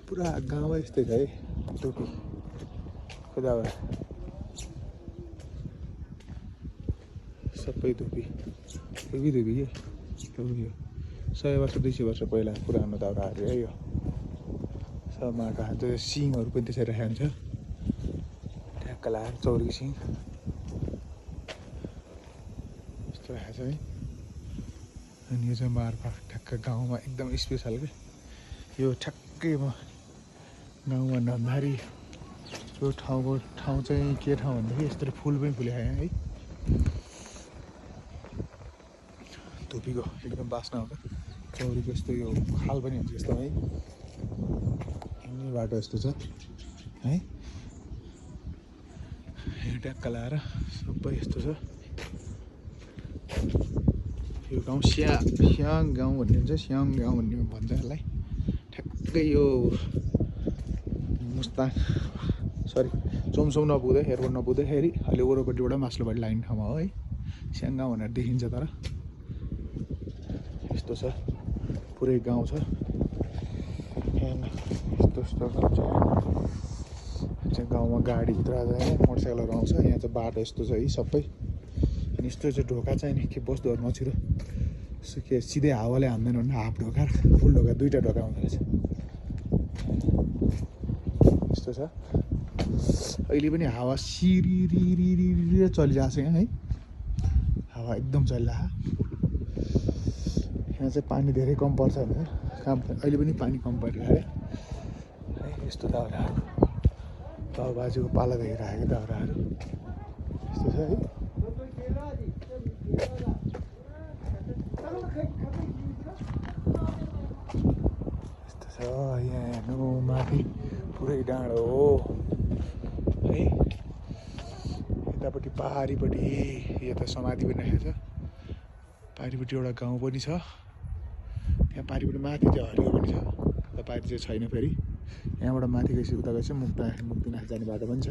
पुरा गाउँ यस्तै छ है टोपी खोजाबाट सबै धुपी धुपी धुपी के धुपी हो 100 वर्ष 200 वर्ष पहिला पुरानो दाउराहरू है यो सब माटो हान्छ सिङहरू पनि त्यसरी राखेको हुन्छ ठ्याक्क लाएर चौरीको सिङ यस्तो राखेको छ है अनि यो चाहिँ मार्फा ठ्याक्क गाउँमा एकदम स्पेसल के यो ठ्याक्कै गाउँमा नन्दारी यो ठाउँ चाहिँ के ठाउँ भन्दाखेरि यस्तो फुल पनि फुलेको यहाँ है धुपीको एकदम बास्ना आउँछ चौरीको यस्तो यो खाल पनि हुन्छ यस्तो है हिँड्ने बाटो यस्तो छ है ट्याक्क लाएर सबै यस्तो छ यो गाउँ स्याङ गाउँ भन्ने हुन्छ स्याङ गाउँ भन्ने भन्छ यसलाई ठ्याक्कै यो मुस्ताङ सरी चोमसोम नपुग्दै एयरपोर्ट नपुग्दैखेरि अहिले वरपट्टिबाट मास्लोपट्टि लाइन ठाउँमा हो है स्याङ गाउँ भनेर देखिन्छ तर यस्तो छ पुरै गाउँ छ यस्तो गाउँ छ चाहिँ गाउँमा गाडीभित्र मोटरसाइकलहरू आउँछ यहाँ चाहिँ बाटो यस्तो छ है सबै अनि यस्तो चाहिँ ढोका चाहिँ नि के बस्दोहरू नछिरो के सिधै हावाले हान्दैन भने हाफ ढोका फुल ढोका दुईवटा ढोका हुँदो रहेछ यस्तो छ अहिले पनि हावा सिरिरिरिरि चलिरहेको छ यहाँ है हावा एकदम चलिरहेको यहाँ चाहिँ पानी धेरै कम पर्छ भने अहिले पनि पानी कम परिरहेको है यस्तो दाउराहरू बाउ बाजेको पालादेखि राखेको दाउराहरू यस्तो छ है यस्तो छ यहाँ हेर्नु माथि पुरै डाँडो हो है यतापट्टि पहाडीपट्टि यता समाधि पनि राखेको छ पहाडीपट्टि एउटा गाउँ पनि छ त्यहाँ पारिपट्टि माथि चाहिँ हरियो पनि छ उता पारि चाहिँ छैन फेरि यहाँबाट माथि गएपछि उता गएपछि मुक्तिनाथ जाने बाटो पनि छ